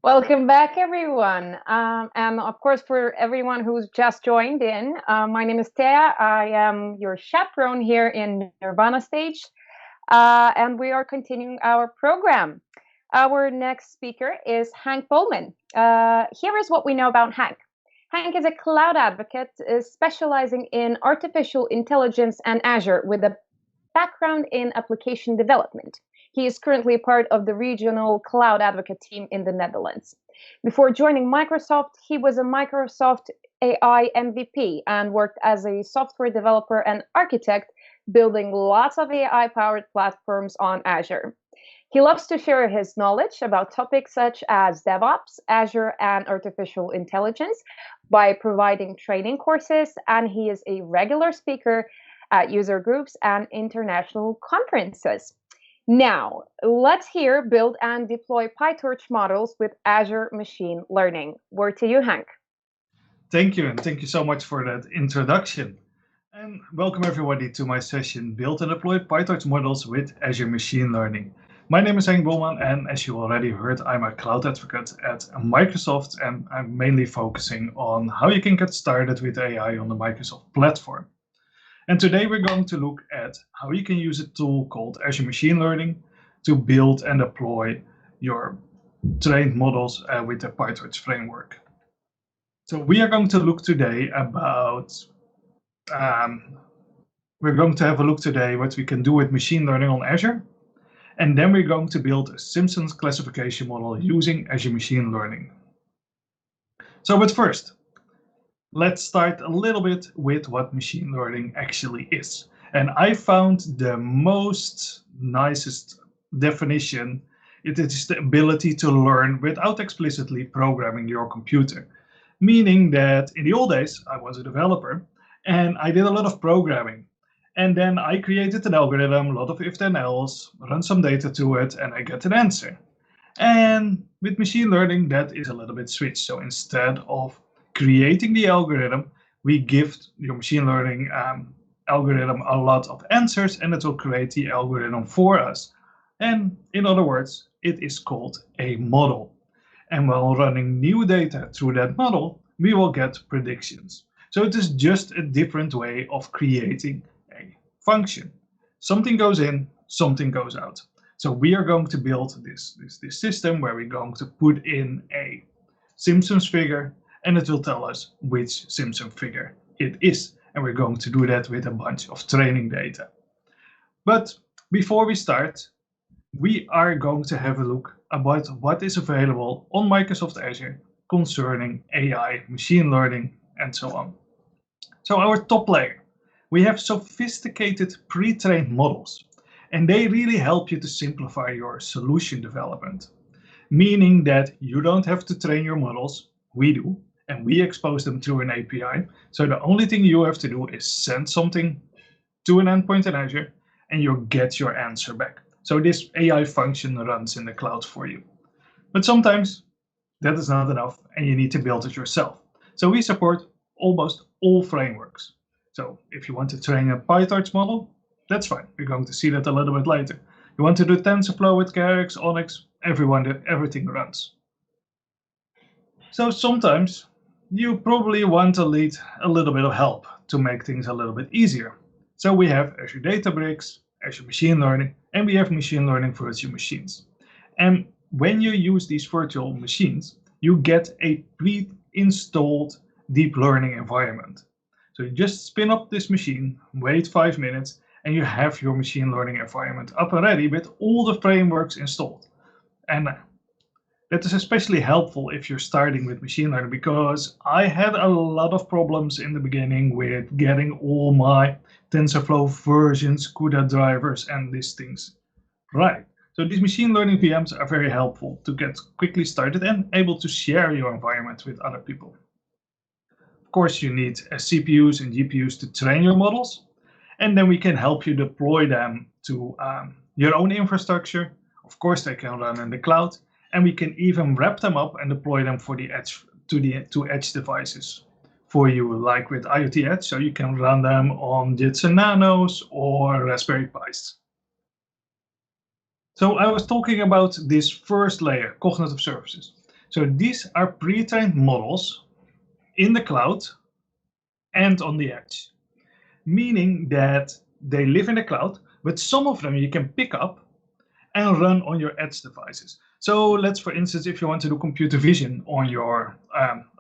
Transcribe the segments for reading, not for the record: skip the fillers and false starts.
Welcome back, everyone. And of course, for everyone who's just joined in, my name is Thea. I am your chaperone here in Nirvana Stage, and we are continuing our program. Our next speaker is Henk Boelman. Here is what we know about Henk. Henk is a cloud advocate specializing in artificial intelligence and Azure with a background in application development. He is currently part of the regional cloud advocate team in the Netherlands. Before joining Microsoft, he was a Microsoft AI MVP and worked as a software developer and architect, building lots of AI powered platforms on Azure. He loves to share his knowledge about topics such as DevOps, Azure, and artificial intelligence by providing training courses, and he is a regular speaker at user groups and international conferences. Now, let's hear build and deploy PyTorch models with Azure Machine Learning. Word to you, Henk. Thank you, and thank you so much for that introduction. And welcome everybody to my session, Build and Deploy PyTorch Models with Azure Machine Learning. My name is Henk Boelman, and as you already heard, I'm a cloud advocate at Microsoft, and I'm mainly focusing on how you can get started with AI on the Microsoft platform. And today we're going to look at how you can use a tool called Azure Machine Learning to build and deploy your trained models with the PyTorch framework. So we are going to look today about, we're going to have a look today what we can do with machine learning on Azure. And then we're going to build a Simpsons classification model using Azure Machine Learning. So but first, let's start a little bit with what machine learning actually is. And I found the nicest definition. It is the ability to learn without explicitly programming your computer. Meaning that in the old days, I was a developer and I did a lot of programming. And then I created an algorithm, a lot of if then else, run some data to it, and I get an answer. And with machine learning, that is a little bit switched. So instead of creating the algorithm, we give your machine learning algorithm a lot of answers, and it will create the algorithm for us. And in other words, it is called a model. And while running new data through that model, we will get predictions. So it is just a different way of creating a function. Something goes in, something goes out. So we are going to build this system where we're going to put in a Simpsons figure, and it will tell us which Simpson figure it is. And we're going to do that with a bunch of training data. But before we start, we are going to have a look about what is available on Microsoft Azure concerning AI, machine learning, and so on. So our top layer, we have sophisticated pre-trained models, and they really help you to simplify your solution development, meaning that you don't have to train your models, we do, and we expose them through an API. So the only thing you have to do is send something to an endpoint in Azure, and you'll get your answer back. So this AI function runs in the cloud for you. But sometimes that is not enough and you need to build it yourself. So we support almost all frameworks. So if you want to train a PyTorch model, that's fine. We're going to see that a little bit later. You want to do TensorFlow with Keras, Onyx, everything runs. So sometimes you probably want to need a little bit of help to make things a little bit easier. So we have Azure Databricks, Azure Machine Learning, and we have machine learning virtual machines. And when you use these virtual machines, you get a pre-installed deep learning environment. So you just spin up this machine, wait 5 minutes, and you have your machine learning environment up and ready with all the frameworks installed. And that is especially helpful if you're starting with machine learning, because I had a lot of problems in the beginning with getting all my TensorFlow versions, CUDA drivers, and these things right. So these machine learning VMs are very helpful to get quickly started and able to share your environment with other people. Of course, you need CPUs and GPUs to train your models, and then we can help you deploy them to your own infrastructure. Of course, they can run in the cloud, and we can even wrap them up and deploy them for the edge to edge devices for you, like with IoT Edge, so you can run them on Jits and Nanos or Raspberry Pis. So I was talking about this first layer, cognitive services. So these are pre-trained models in the cloud and on the edge, meaning that they live in the cloud, but some of them you can pick up and run on your edge devices. So let's, for instance, if you want to do computer vision on your,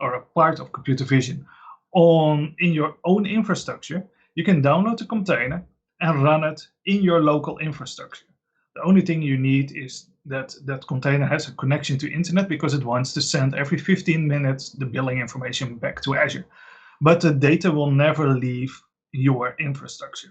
or a part of computer vision in your own infrastructure, you can download the container and run it in your local infrastructure. The only thing you need is that that container has a connection to internet, because it wants to send every 15 minutes the billing information back to Azure. But the data will never leave your infrastructure.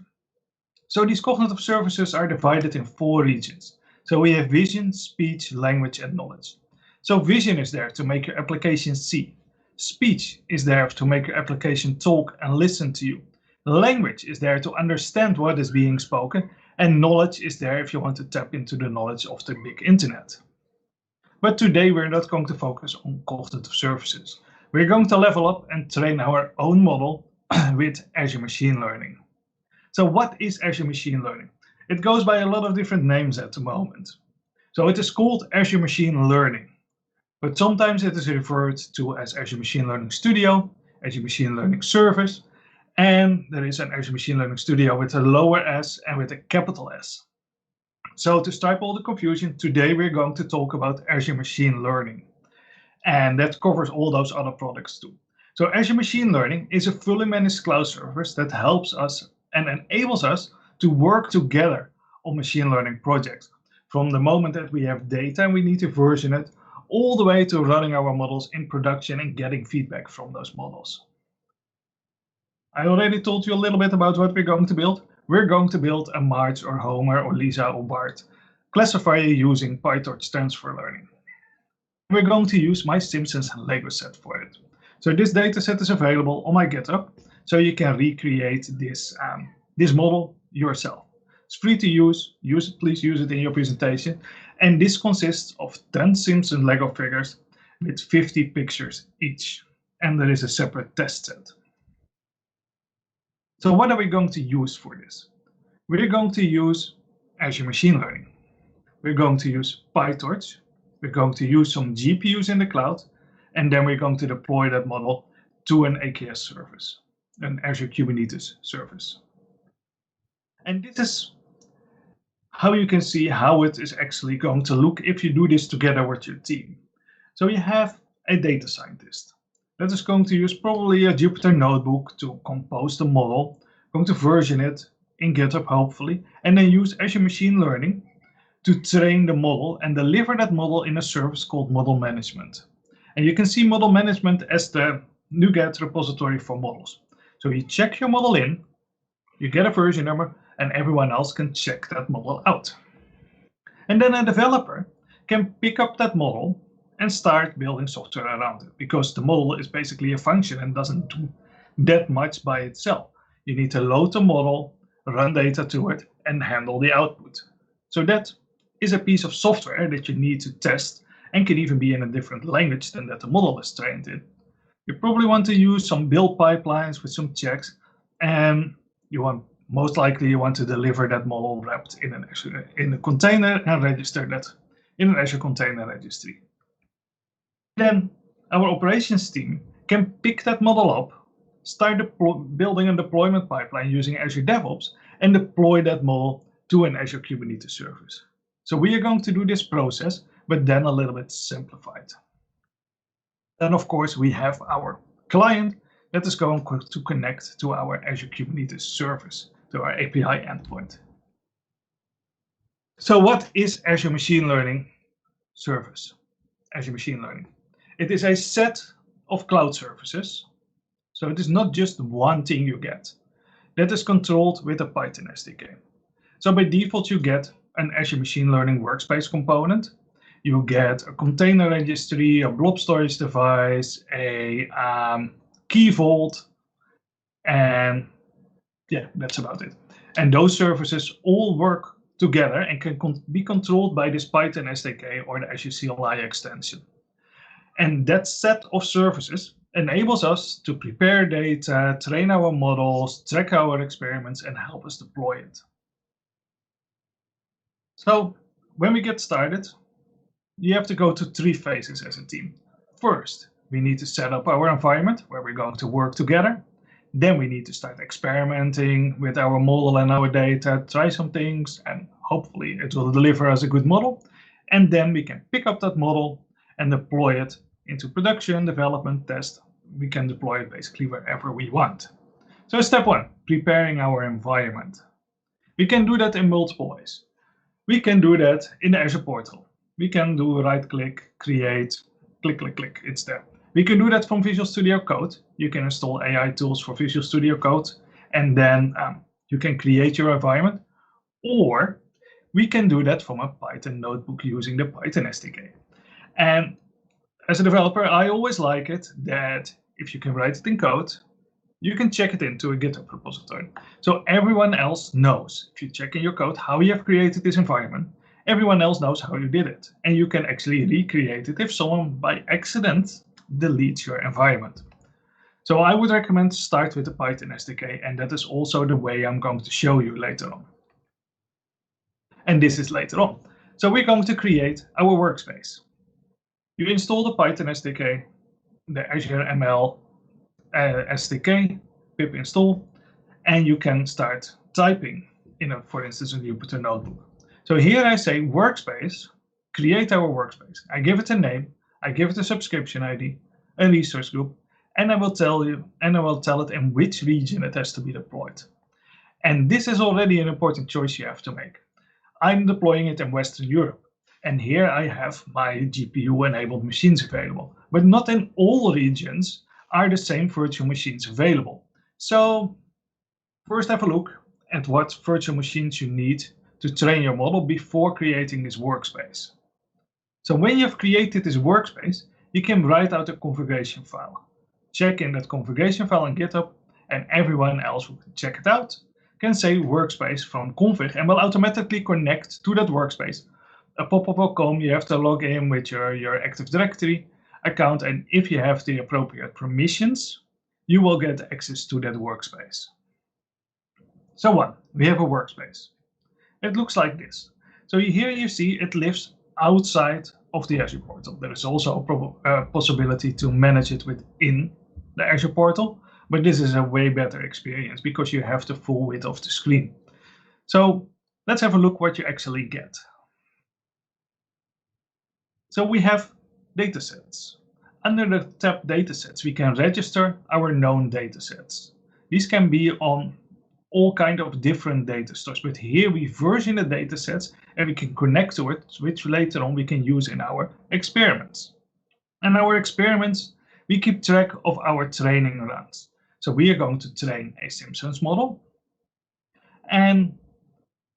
So these cognitive services are divided in 4 regions. So we have vision, speech, language, and knowledge. So vision is there to make your application see. Speech is there to make your application talk and listen to you. Language is there to understand what is being spoken. And knowledge is there if you want to tap into the knowledge of the big internet. But today we're not going to focus on cognitive services. We're going to level up and train our own model with Azure Machine Learning. So what is Azure Machine Learning? It goes by a lot of different names at the moment. So it is called Azure Machine Learning, but sometimes it is referred to as Azure Machine Learning Studio, Azure Machine Learning Service, and there is an Azure Machine Learning Studio with a lower s and with a capital S. So to stop all the confusion, today we're going to talk about Azure Machine Learning, and that covers all those other products too. So Azure Machine Learning is a fully managed cloud service that helps us and enables us to work together on machine learning projects, from the moment that we have data and we need to version it, all the way to running our models in production and getting feedback from those models. I already told you a little bit about what we're going to build. We're going to build a Marge or Homer or Lisa or Bart classifier using PyTorch transfer learning. We're going to use my Simpsons Lego set for it. So this dataset is available on my GitHub, so you can recreate this model yourself. It's free to use. Please use it in your presentation. And this consists of 10 Simpsons Lego figures with 50 pictures each. And there is a separate test set. So what are we going to use for this? We're going to use Azure Machine Learning. We're going to use PyTorch. We're going to use some GPUs in the cloud. And then we're going to deploy that model to an AKS service, an Azure Kubernetes service. And this is how you can see how it is actually going to look if you do this together with your team. So you have a data scientist that is going to use probably a Jupyter notebook to compose the model, going to version it in GitHub hopefully, and then use Azure Machine Learning to train the model and deliver that model in a service called Model Management. And you can see Model Management as the NuGet repository for models. So you check your model in, you get a version number, and everyone else can check that model out. And then a developer can pick up that model and start building software around it, because the model is basically a function and doesn't do that much by itself. You need to load the model, run data to it, and handle the output. So that is a piece of software that you need to test and can even be in a different language than that the model is trained in. You probably want to use some build pipelines with some checks, and most likely you want to deliver that model wrapped in a container and register that in an Azure Container Registry. Then our operations team can pick that model up, start building a deployment pipeline using Azure DevOps, and deploy that model to an Azure Kubernetes service. So we are going to do this process, but then a little bit simplified. Then, of course, we have our client that is going to connect to our Azure Kubernetes service, to our API endpoint. So what is Azure Machine Learning service? Azure Machine Learning. It is a set of cloud services. So it is not just one thing you get. That is controlled with a Python SDK. So by default, you get an Azure Machine Learning workspace component. You get a container registry, a blob storage device, a key vault, and yeah, that's about it. And those services all work together and can be controlled by this Python SDK or the Azure CLI extension. And that set of services enables us to prepare data, train our models, track our experiments, and help us deploy it. So when we get started, you have to go to 3 phases as a team. first, we need to set up our environment where we're going to work together. Then we need to start experimenting with our model and our data, try some things, and hopefully it will deliver us a good model. And then we can pick up that model and deploy it into production, development, test. We can deploy it basically wherever we want. So step one, preparing our environment. We can do that in multiple ways. We can do that in the Azure portal. We can do right-click, create, click, click, click, it's there. We can do that from Visual Studio Code. You can install AI tools for Visual Studio Code, and then you can create your environment. Or we can do that from a Python notebook using the Python SDK. And as a developer, I always like it that if you can write it in code, you can check it into a GitHub repository. So everyone else knows, if you check in your code how you have created this environment, everyone else knows how you did it. And you can actually recreate it if someone by accident deletes your environment. So I would recommend start with the Python SDK, and that is also the way I'm going to show you later on. And this is later on. So we're going to create our workspace. You install the Python SDK, the Azure ML SDK, pip install, and you can start typing in, for instance, a Jupyter notebook. So here I say workspace, create our workspace. I give it a name, I give it a subscription ID, a resource group, and I will tell it in which region it has to be deployed. And this is already an important choice you have to make. I'm deploying it in Western Europe, and here I have my GPU-enabled machines available. But not in all regions are the same virtual machines available. So first have a look at what virtual machines you need to train your model before creating this workspace. So when you have created this workspace, you can write out a configuration file. Check in that configuration file in GitHub, and everyone else who can check it out can say workspace from config and will automatically connect to that workspace. A pop-up will come, you have to log in with your Active Directory account, and if you have the appropriate permissions, you will get access to that workspace. So we have a workspace. It looks like this. So here you see it lives outside of the Azure portal. There is also a possibility to manage it within the Azure portal, but this is a way better experience because you have the full width of the screen. So let's have a look what you actually get. So we have datasets. Under the tab datasets, we can register our known datasets. These can be on all kind of different data stores, but here we version the datasets and we can connect to it, which later on we can use in our experiments. And our experiments, we keep track of our training runs. So we are going to train a Simpsons model, and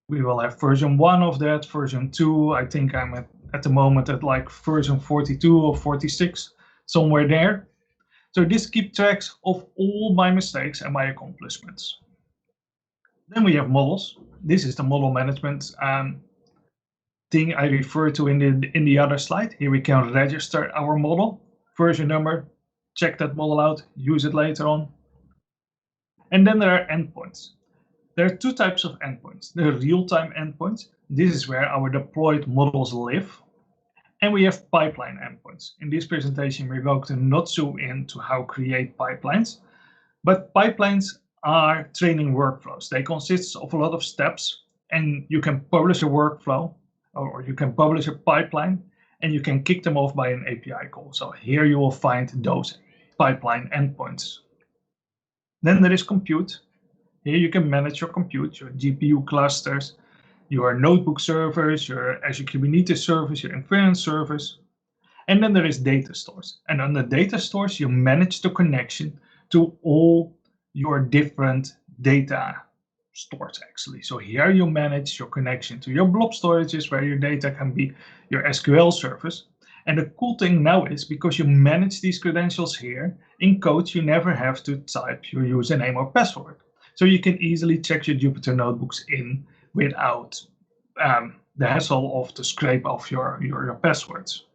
we will have version 1 of that, version 2. I think I'm at the moment at like version 42 or 46, somewhere there. So this keeps track of all my mistakes and my accomplishments. Then we have models. This is the model management thing I referred to in the other slide. Here we can register our model, version number, check that model out, use it later on. And then there are endpoints. There are two types of endpoints. There are real-time endpoints. This is where our deployed models live. And we have pipeline endpoints. In this presentation, we're going to not zoom into how to create pipelines, but pipelines are training workflows. They consist of a lot of steps, and you can publish a workflow or you can publish a pipeline and you can kick them off by an API call. So here you will find those pipeline endpoints. Then there is compute. Here you can manage your compute, your GPU clusters, your notebook servers, your Azure Kubernetes service, your Inference service. And then there is data stores. And on the data stores, you manage the connection to all your different data stores actually. So here you manage your connection to your blob storages where your data can be your SQL service. And the cool thing now is because you manage these credentials here in code, you never have to type your username or password. So you can easily check your Jupyter notebooks in without the hassle of the scrape of your passwords.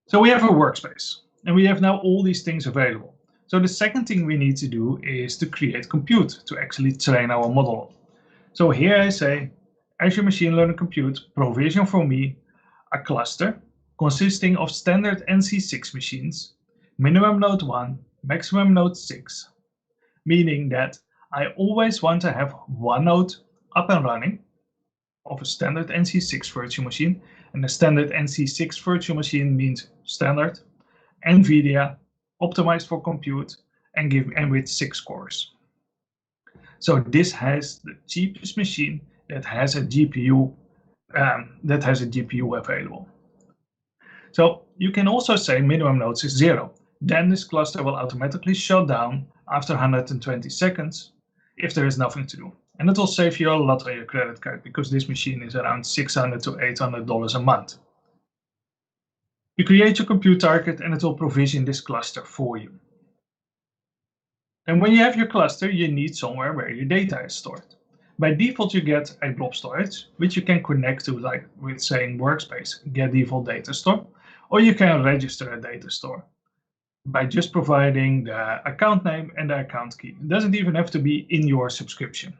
So we have a workspace and we have now all these things available. So the second thing we need to do is to create compute to actually train our model. So here I say Azure Machine Learning Compute, provision for me a cluster consisting of standard NC6 machines, minimum node 1, maximum node 6, meaning that I always want to have one node up and running of a standard NC6 virtual machine, and a standard NC6 virtual machine means standard, NVIDIA, optimized for compute, and with 6 cores. So this has the cheapest machine that has a GPU available. So you can also say minimum nodes is 0. Then this cluster will automatically shut down after 120 seconds if there is nothing to do. And it will save you a lot on your credit card because this machine is around $600 to $800 a month. You create your compute target and it will provision this cluster for you. And when you have your cluster, you need somewhere where your data is stored. By default, you get a blob storage, which you can connect to, like with saying workspace, get default data store, or you can register a data store by just providing the account name and the account key. It doesn't even have to be in your subscription.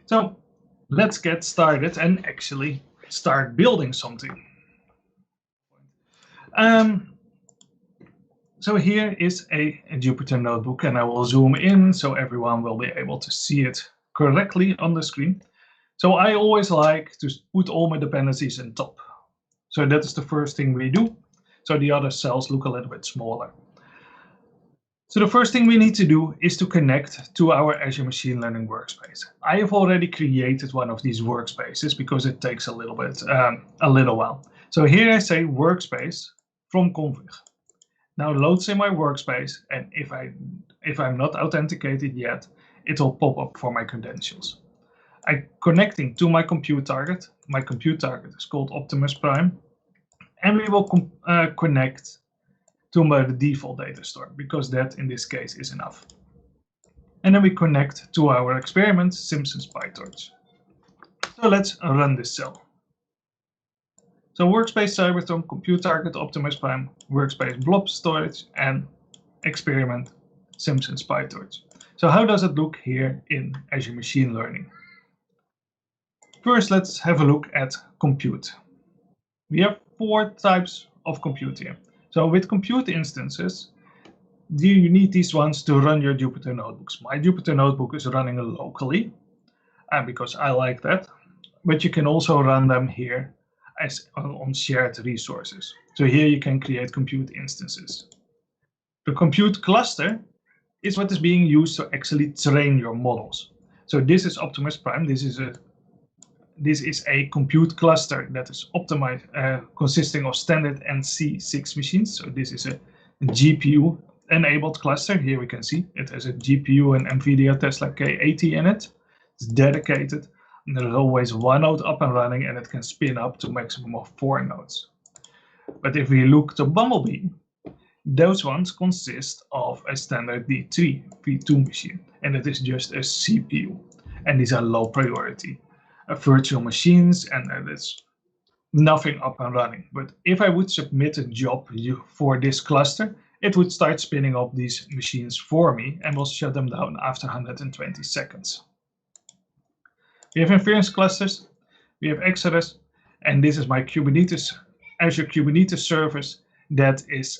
So let's get started and actually start building something. So here is a Jupyter notebook, and I will zoom in so everyone will be able to see it correctly on the screen. So I always like to put all my dependencies on top. So that is the first thing we do. So the other cells look a little bit smaller. So the first thing we need to do is to connect to our Azure Machine Learning workspace. I have already created one of these workspaces because it takes a little while. So here I say workspace from config. Now loads in my workspace, and if I'm not authenticated yet, it will pop up for my credentials. I'm connecting to my compute target. My compute target is called Optimus Prime, and we will connect to my default data store because that in this case is enough. And then we connect to our experiment, Simpsons PyTorch. So let's run this cell. So workspace Cybertron, compute target Optimus Prime, workspace blob storage, and experiment Simpsons PyTorch. So how does it look here in Azure Machine Learning? First, let's have a look at compute. We have 4 types of compute here. So with compute instances, you need these ones to run your Jupyter notebooks. My Jupyter notebook is running locally, because I like that, but you can also run them here as on shared resources. So here you can create compute instances. The compute cluster is what is being used to actually train your models. So this is Optimus Prime. This is a compute cluster that is optimized, consisting of standard NC6 machines. So this is a GPU enabled cluster. Here we can see it has a GPU and NVIDIA Tesla K80 in it. It's dedicated. And there's always one node up and running, and it can spin up to a maximum of 4 nodes. But if we look to Bumblebee, those ones consist of a standard D3 V2 machine, and it is just a CPU. And these are low priority virtual machines, and there's nothing up and running. But if I would submit a job for this cluster, it would start spinning up these machines for me and will shut them down after 120 seconds. We have Inference clusters, we have Exodus, and this is my Azure Kubernetes service that is,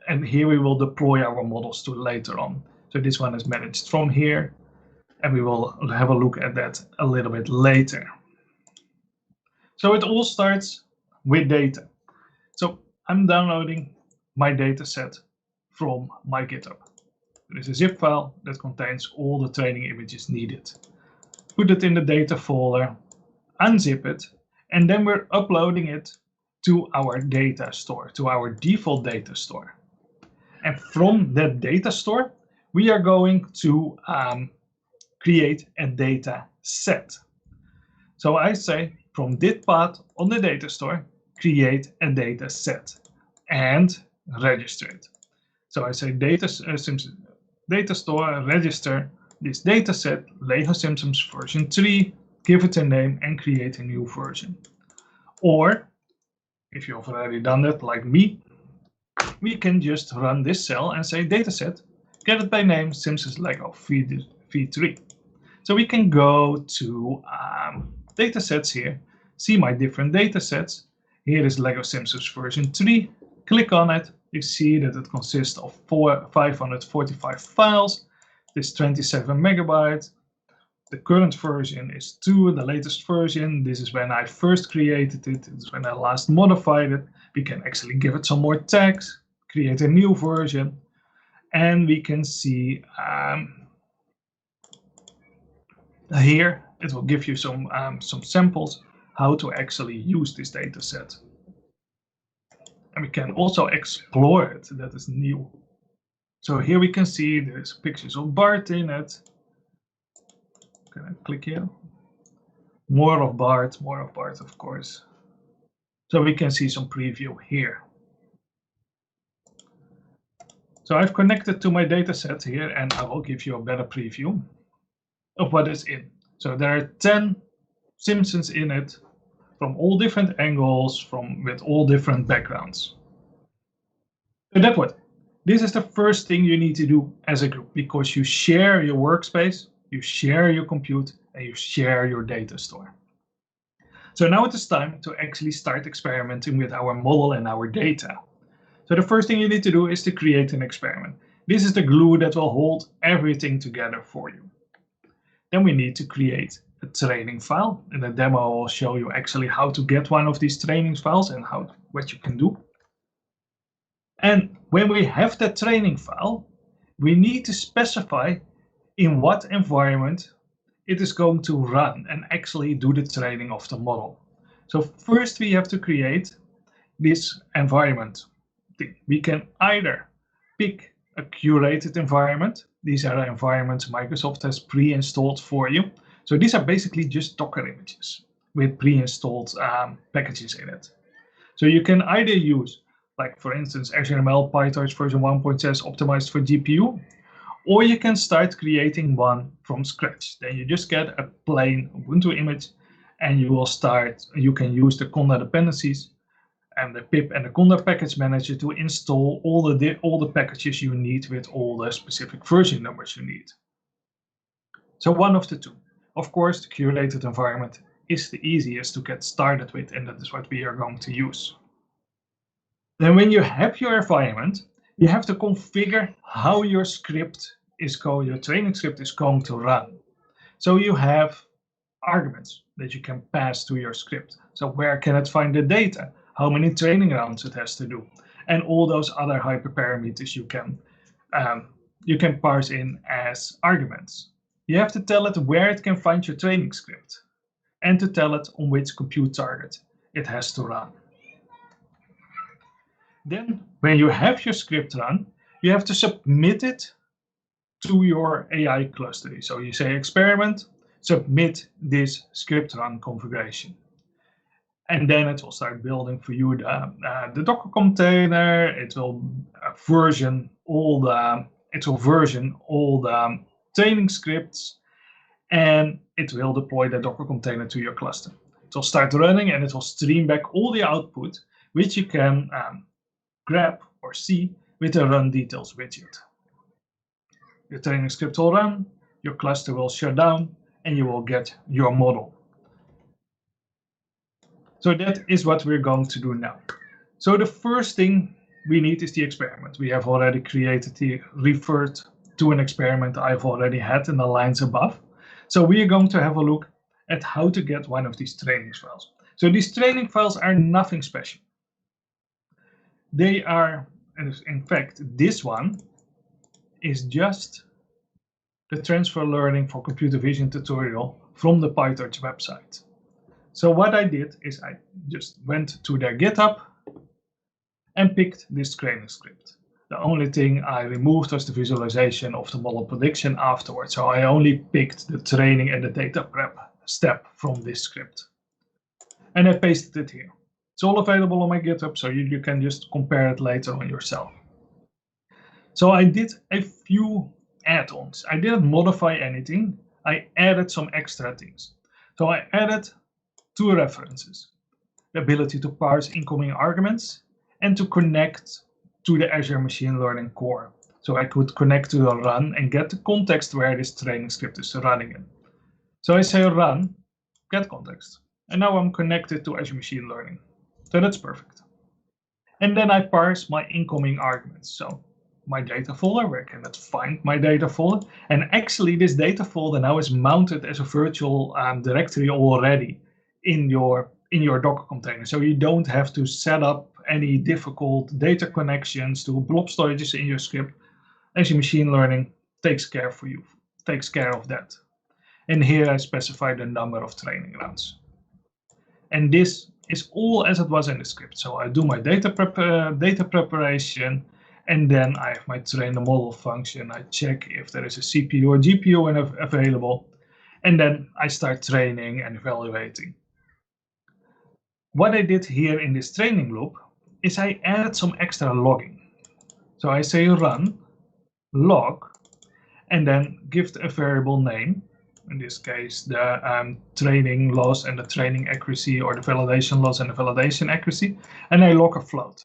and here we will deploy our models to later on. So this one is managed from here, and we will have a look at that a little bit later. So it all starts with data. So I'm downloading my data set from my GitHub. There is a zip file that contains all the training images needed. Put it in the data folder, unzip it, and then we're uploading it to our data store, to our default data store. And from that data store, we are going to create a data set. So I say from this path on the data store, create a data set and register it. So I say data store, register this data set, Lego Simpsons version 3, give it a name and create a new version. Or if you've already done that like me, we can just run this cell and say dataset, get it by name, Simpsons Lego v3. So we can go to datasets here, see my different data sets. Here is Lego Simpsons version 3. Click on it. You see that it consists of 545 files. This 27 megabytes. The current version is 2, the latest version. This is when I first created it. This is when I last modified it. We can actually give it some more tags, create a new version, and we can see here it will give you some samples how to actually use this data set. And we can also explore it. That is new. So here we can see there's pictures of Bart in it. Can I click here? More of Bart, of course. So we can see some preview here. So I've connected to my data set here, and I will give you a better preview of what is in. So there are 10 Simpsons in it from all different angles, with all different backgrounds. So that's what. This is the first thing you need to do as a group, because you share your workspace, you share your compute, and you share your data store. So now it is time to actually start experimenting with our model and our data. So the first thing you need to do is to create an experiment. This is the glue that will hold everything together for you. Then we need to create a training file. In the demo, I will show you actually how to get one of these training files and what you can do. And when we have that training file, we need to specify in what environment it is going to run and actually do the training of the model. So first we have to create this environment. We can either pick a curated environment. These are the environments Microsoft has pre-installed for you. So these are basically just Docker images with pre-installed packages in it. So you can either use, like for instance, Azure ML PyTorch version 1.6 optimized for GPU, or you can start creating one from scratch. Then you just get a plain Ubuntu image, and you can use the Conda dependencies and the pip and the Conda package manager to install all the packages you need with all the specific version numbers you need. So one of the two. Of course, the curated environment is the easiest to get started with, and that is what we are going to use. Then when you have your environment, you have to configure how your training script is going to run. So you have arguments that you can pass to your script. So where can it find the data? How many training rounds it has to do? And all those other hyperparameters you can parse in as arguments. You have to tell it where it can find your training script and to tell it on which compute target it has to run. Then, when you have your script run, you have to submit it to your AI cluster. So you say experiment, submit this script run configuration. And then it will start building for you the Docker container. It will version all the training scripts, and it will deploy the Docker container to your cluster. It will start running, and it will stream back all the output, which you can grab or see with the run details widget. Your training script will run, your cluster will shut down, and you will get your model. So that is what we're going to do now. So the first thing we need is the experiment. We have already referred to an experiment I've already had in the lines above. So we are going to have a look at how to get one of these training files. So these training files are nothing special. They are, in fact, this one is just the transfer learning for computer vision tutorial from the PyTorch website. So what I did is I just went to their GitHub and picked this training script. The only thing I removed was the visualization of the model prediction afterwards. So I only picked the training and the data prep step from this script. And I pasted it here. It's all available on my GitHub, so you can just compare it later on yourself. So I did a few add-ons. I didn't modify anything. I added some extra things. So I added 2 references. The ability to parse incoming arguments and to connect to the Azure Machine Learning core. So I could connect to the run and get the context where this training script is running in. So I say run, get context. And now I'm connected to Azure Machine Learning. So that's perfect. And then I parse my incoming arguments. So my data folder, where can I find my data folder? And actually this data folder now is mounted as a virtual directory already in your Docker container. So you don't have to set up any difficult data connections to blob storages in your script. Azure Machine Learning takes care of that. And here I specify the number of training rounds. And this is all as it was in the script. So I do my data preparation, and then I have my train the model function. I check if there is a CPU or GPU available, and then I start training and evaluating. What I did here in this training loop is I added some extra logging. So I say run log, and then give a variable name. In this case, the training loss and the training accuracy, or the validation loss and the validation accuracy, and I log a float.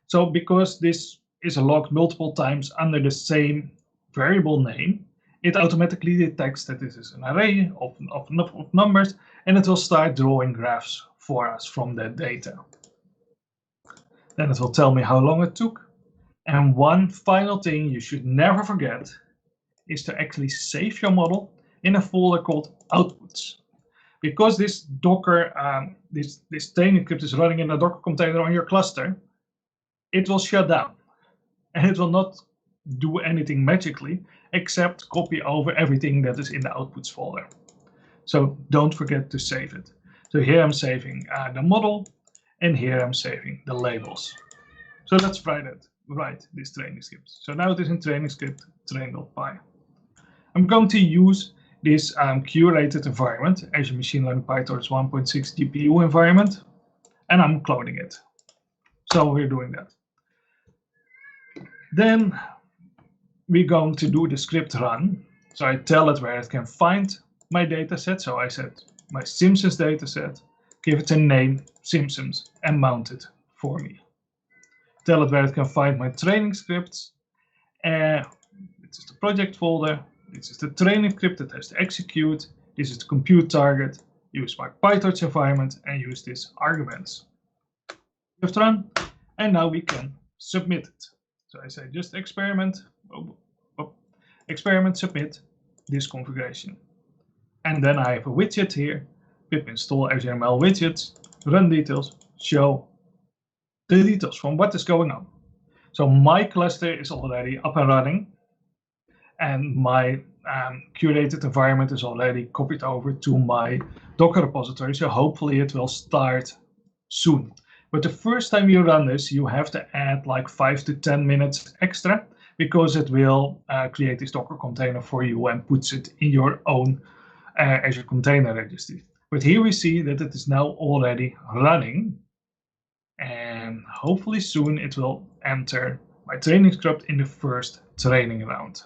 So because this is logged multiple times under the same variable name, it automatically detects that this is an array of numbers, and it will start drawing graphs for us from that data. Then it will tell me how long it took. And one final thing you should never forget is to actually save your model in a folder called outputs. Because this Docker, this training script is running in a Docker container on your cluster, it will shut down. And it will not do anything magically except copy over everything that is in the outputs folder. So don't forget to save it. So here I'm saving the model, and here I'm saving the labels. So let's write this training script. So now it is in training script train.py. I'm going to use this curated environment, Azure Machine Learning PyTorch 1.6 GPU environment, and I'm cloning it. So we're doing that. Then we're going to do the script run. So I tell it where it can find my data set. So I said my Simpsons data set, give it a name, Simpsons, and mount it for me. Tell it where it can find my training scripts. This is the project folder. This is the training script that has to execute. This is the compute target. Use my PyTorch environment and use these arguments. Script run, and now we can submit it. So I say just experiment submit this configuration. And then I have a widget here, pip install Azure ML widgets, run details, show the details from what is going on. So my cluster is already up and running, and my curated environment is already copied over to my Docker repository. So hopefully it will start soon. But the first time you run this, you have to add like 5 to 10 minutes extra, because it will create this Docker container for you and puts it in your own Azure Container Registry. But here we see that it is now already running, and hopefully soon it will enter my training script in the first training round.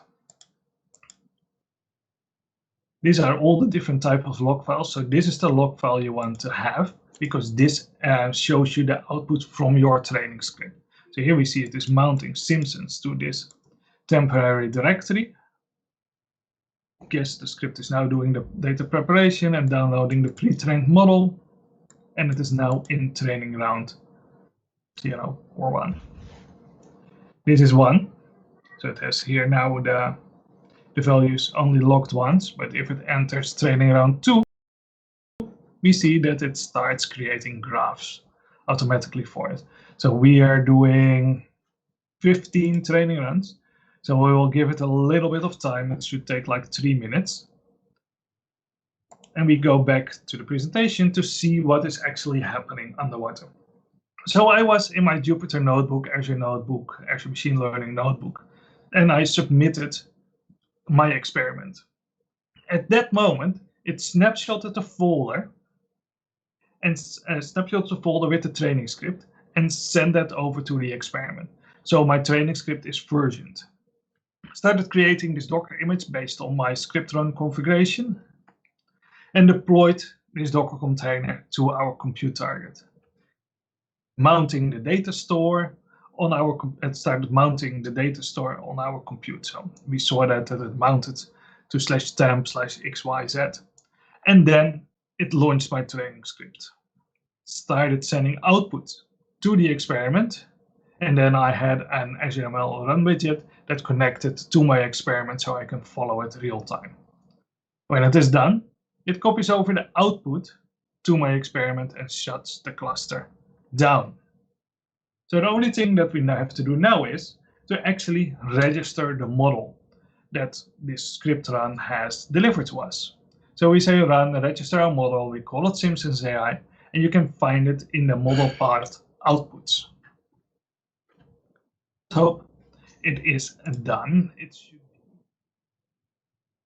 These are all the different types of log files. So this is the log file you want to have, because this shows you the output from your training script. So here we see it is mounting Simpsons to this temporary directory. Yes, the script is now doing the data preparation and downloading the pre-trained model, and it is now in training round 0 or 1. This is 1, so it has here now the values only logged once, but if it enters training round 2, we see that it starts creating graphs automatically for it. So we are doing 15 training runs. So we will give it a little bit of time. It should take like 3 minutes. And we go back to the presentation to see what is actually happening underwater. So I was in my Jupyter Notebook, Azure Notebook, Azure Machine Learning Notebook, and I submitted my experiment. At that moment, it snapshotted the folder and snapshotted the folder with the training script and sent that over to the experiment. So my training script is versioned. Started creating this Docker image based on my script run configuration and deployed this Docker container to our compute target. Mounting the data store on our started mounting the data store on our compute. So we saw that it mounted to /temp/xyz, and then it launched my training script, started sending output to the experiment, and then I had an Azure ML run widget that connected to my experiment so I can follow it real time. When it is done, it copies over the output to my experiment and shuts the cluster down. So the only thing that we now have to do now is to actually register the model that this script run has delivered to us. So we say run, register our model, we call it Simpsons AI, and you can find it in the model part outputs. So it is done. It should be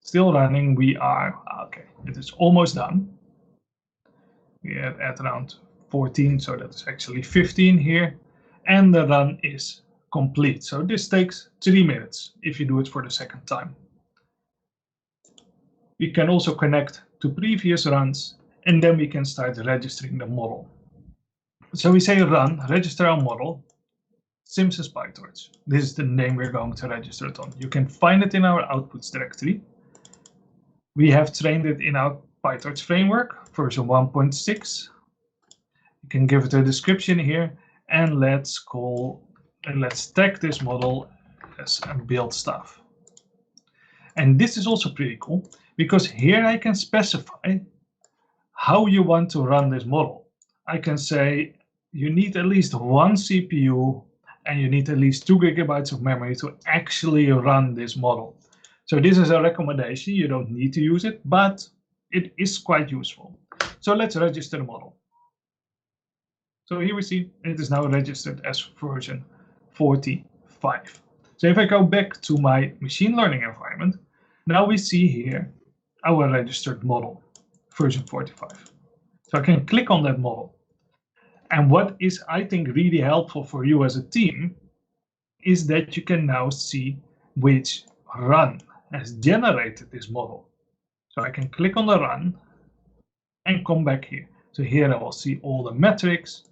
still running. We are, okay, it is almost done. We are at around 14, so that is actually 15 here. And the run is complete. So this takes 3 minutes if you do it for the second time. We can also connect to previous runs, and then we can start registering the model. So we say run, register our model, Simpsons PyTorch. This is the name we're going to register it on. You can find it in our outputs directory. We have trained it in our PyTorch framework, version 1.6. You can give it a description here, and let's tag this model as a build stuff. And this is also pretty cool, because here I can specify how you want to run this model. I can say you need at least 1 CPU and you need at least 2 GB of memory to actually run this model. So this is a recommendation. You don't need to use it, but it is quite useful. So let's register the model. So here we see it is now registered as version 45. So if I go back to my machine learning environment, now we see here our registered model, version 45. So I can click on that model. And what is, I think, really helpful for you as a team is that you can now see which run has generated this model. So I can click on the run and come back here. So here I will see all the metrics.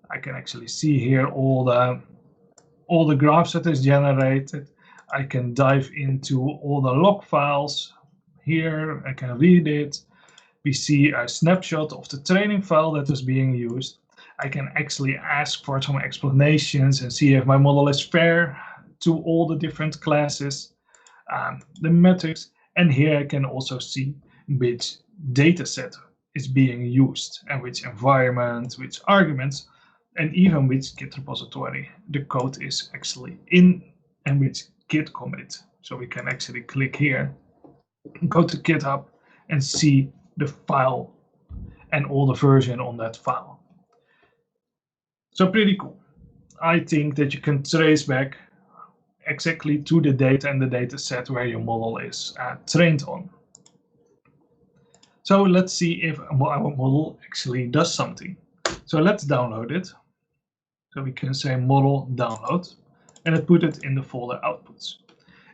I can actually see here all the graphs that is generated. I can dive into all the log files. Here I can read it. We see a snapshot of the training file that is being used. I can actually ask for some explanations and see if my model is fair to all the different classes, the metrics. And here I can also see which data set is being used and which environment, which arguments, and even which Git repository the code is actually in and which Git commit. So we can actually click here, go to GitHub and see the file and all the version on that file. So pretty cool. I think that you can trace back exactly to the data and the data set where your model is trained on. So let's see if our model actually does something. So let's download it. So we can say model download, and it put it in the folder outputs.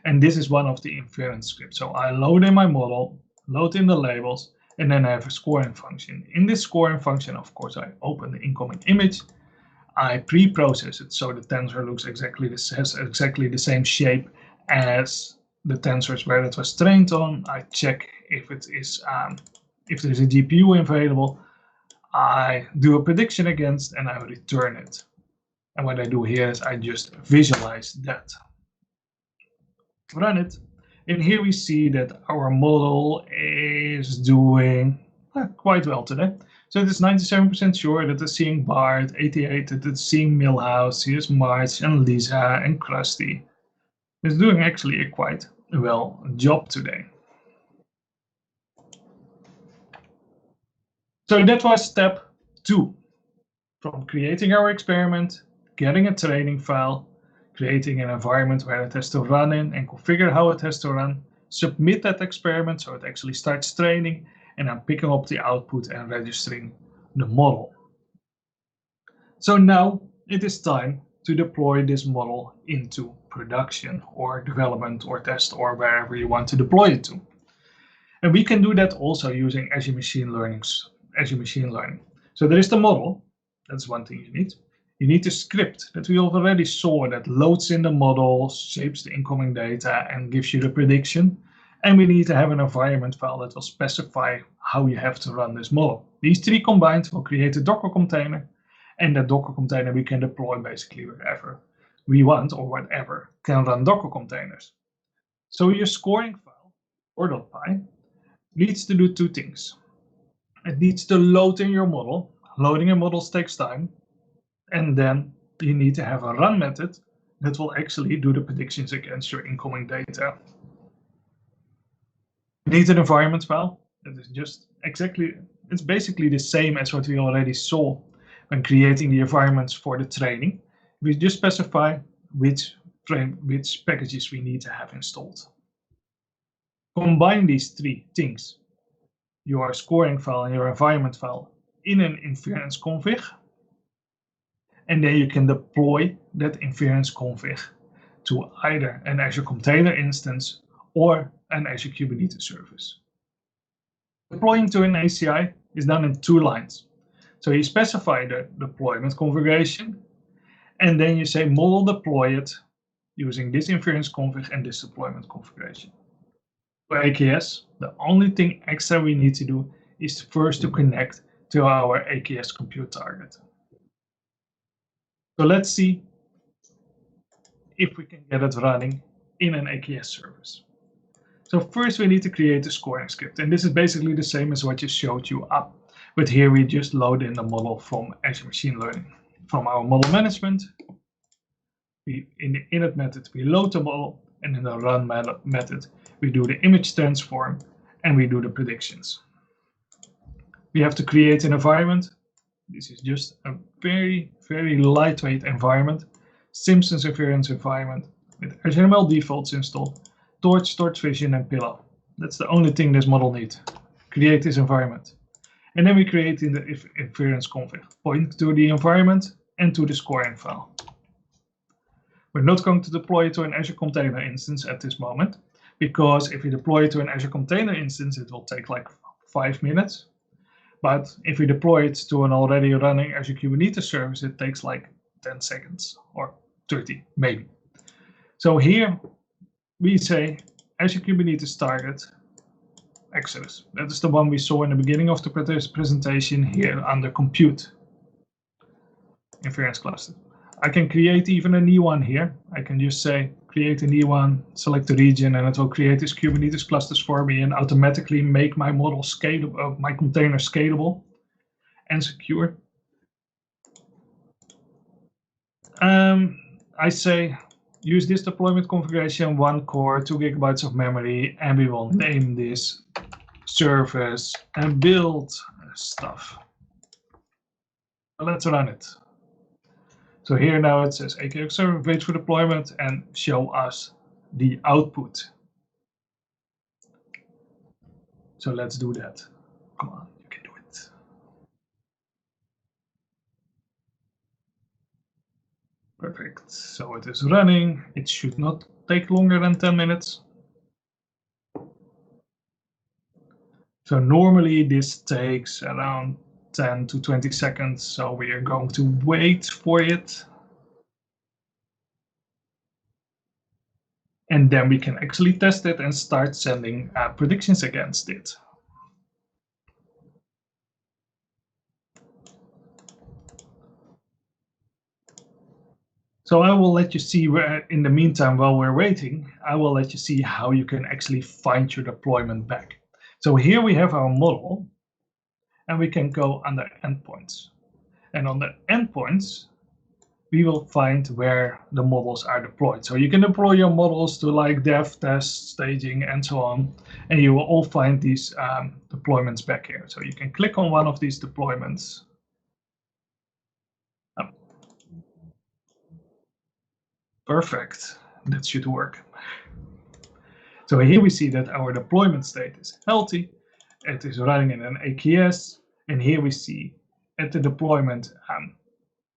And this is one of the inference scripts. So I load in my model, load in the labels, and then I have a scoring function. In this scoring function, of course, I open the incoming image. I pre-process it so the tensor looks exactly the same shape as the tensors where it was trained on. I check if it is if there's a GPU available. I do a prediction against and I return it. And what I do here is I just visualize that. Run it. And here we see that our model is doing quite well today. So it is 97% sure that it's seeing Bart, 88 that it's seeing Milhouse, here's Marge and Lisa and Krusty. It's doing actually a quite well job today. So that was step 2. From creating our experiment, getting a training file, creating an environment where it has to run in and configure how it has to run, submit that experiment so it actually starts training, and I'm picking up the output and registering the model. So now it is time to deploy this model into production or development or test or wherever you want to deploy it to. And we can do that also using Azure Machine Learning. So there is the model. That's one thing you need. You need the script that we already saw that loads in the model, shapes the incoming data, and gives you the prediction. And we need to have an environment file that will specify how you have to run this model. These three combined will create a Docker container, and that Docker container we can deploy basically wherever we want or whatever can run Docker containers. So your scoring file, or.py, needs to do two things. It needs to load in your model. Loading your models takes time. And then you need to have a run method that will actually do the predictions against your incoming data. You need an environment file that is just exactly, it's basically the same as what we already saw when creating the environments for the training. We just specify which packages we need to have installed. Combine these three things, your scoring file and your environment file, in an Inference config. And then you can deploy that Inference config to either an Azure container instance or an Azure Kubernetes service. Deploying to an ACI is done in 2 lines. So you specify the deployment configuration, and then you say model deploy it using this Inference config and this deployment configuration. For AKS, the only thing extra we need to do is first to connect to our AKS compute target. So let's see if we can get it running in an AKS service. So first we need to create a scoring script, and this is basically the same as what just showed you up, but here we just load in the model from Azure Machine Learning. From our model management, in the init method we load the model, and in the run method we do the image transform and we do the predictions. We have to create an environment. This is just a very, very lightweight environment. Simpsons Inference environment with Azure ML defaults installed, Torch, Torch Vision, and Pillow. That's the only thing this model needs. Create this environment. And then we create in the Inference config, point to the environment and to the scoring file. We're not going to deploy it to an Azure container instance at this moment, because if we deploy it to an Azure container instance, it will take like 5 minutes. But if we deploy it to an already running Azure Kubernetes service, it takes like 10 seconds or 30 maybe. So here we say Azure Kubernetes target Exodus. That is the one we saw in the beginning of the presentation here under compute Inference cluster. I can create even a new one here. I can just say create a new one, select the region, and it will create these Kubernetes clusters for me and automatically make my model scalable, my container scalable and secure. I say use this deployment configuration, 1 core, 2 GB of memory, and we will name this service and build stuff. Let's run it. So here now it says AKS server, wait for deployment and show us the output. So let's do that. Come on, you can do it. Perfect. So it is running. It should not take longer than 10 minutes. So normally this takes around 10 to 20 seconds. So we are going to wait for it. And then we can actually test it and start sending predictions against it. So I will let you see where, in the meantime, while we're waiting, I will let you see how you can actually find your deployment back. So here we have our model, and we can go under endpoints. And on the endpoints, we will find where the models are deployed. So you can deploy your models to like dev, test, staging, and so on. And you will all find these deployments back here. So you can click on one of these deployments. Perfect, that should work. So here we see that our deployment state is healthy. It is running in an AKS. And here we see at the deployment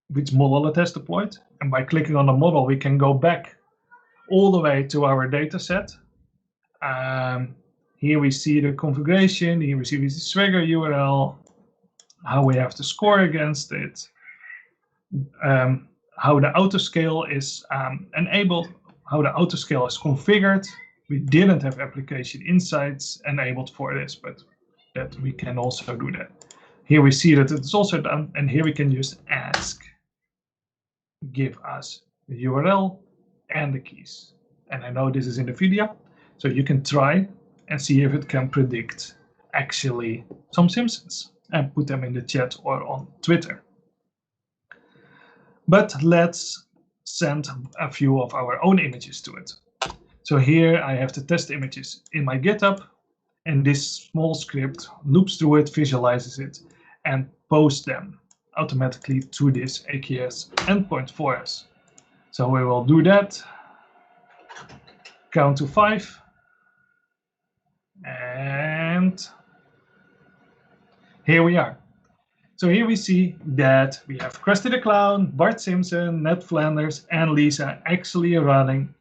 which model it has deployed. And by clicking on the model, we can go back all the way to our data set. Here we see the configuration. Here we see the Swagger URL, how we have to score against it, how the autoscale is enabled, how the autoscale is configured. We didn't have application insights enabled for this, but that we can also do that. Here we see that it's also done, and here we can just ask, give us the URL and the keys. And I know this is in the video, so you can try and see if it can predict actually some Simpsons and put them in the chat or on Twitter. But let's send a few of our own images to it. So here I have the test images in my GitHub, and this small script loops through it, visualizes it, and posts them automatically to this AKS endpoint for us. So we will do that. Count to 5. And here we are. So here we see that we have Krusty the Clown, Bart Simpson, Ned Flanders, and Lisa actually running.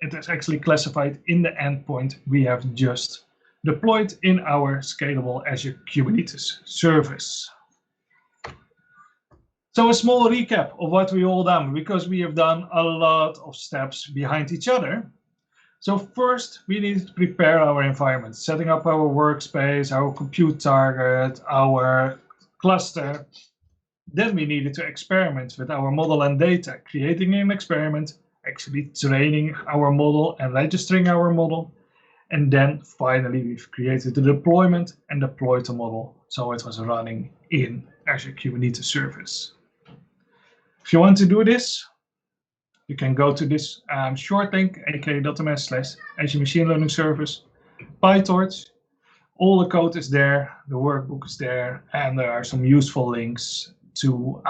It is actually classified in the endpoint we have just deployed in our scalable Azure Kubernetes service. So a small recap of what we all done, because we have done a lot of steps behind each other. So first, we need to prepare our environment, setting up our workspace, our compute target, our cluster. Then we needed to experiment with our model and data, creating an experiment, actually training our model and registering our model. And then finally, we've created the deployment and deployed the model, so it was running in Azure Kubernetes service. If you want to do this, you can go to this short link, aka.ms/Azure Machine Learning Service, PyTorch. All the code is there, the workbook is there, and there are some useful links to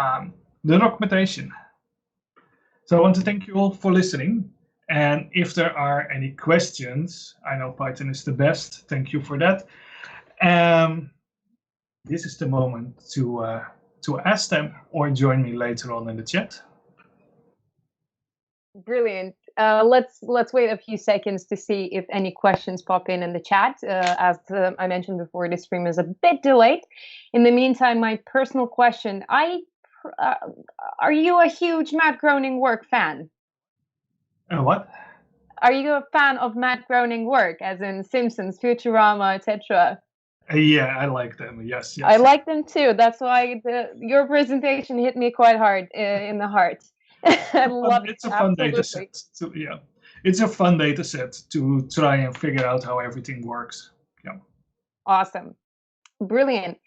the documentation. So I want to thank you all for listening. And if there are any questions, I know Python is the best. Thank you for that. This is the moment to ask them or join me later on in the chat. Brilliant. Let's wait a few seconds to see if any questions pop in the chat. As I mentioned before, this stream is a bit delayed. In the meantime, my personal question: are you a huge Matt Groening work fan? What? Are you a fan of Matt Groening work, as in Simpsons, Futurama, etc.? Yeah, I like them. Yes. I like them too. That's why your presentation hit me quite hard in the heart. I love it. It's a fun data set. Yeah, it's a fun data set to try and figure out how everything works. Yeah. Awesome. Brilliant.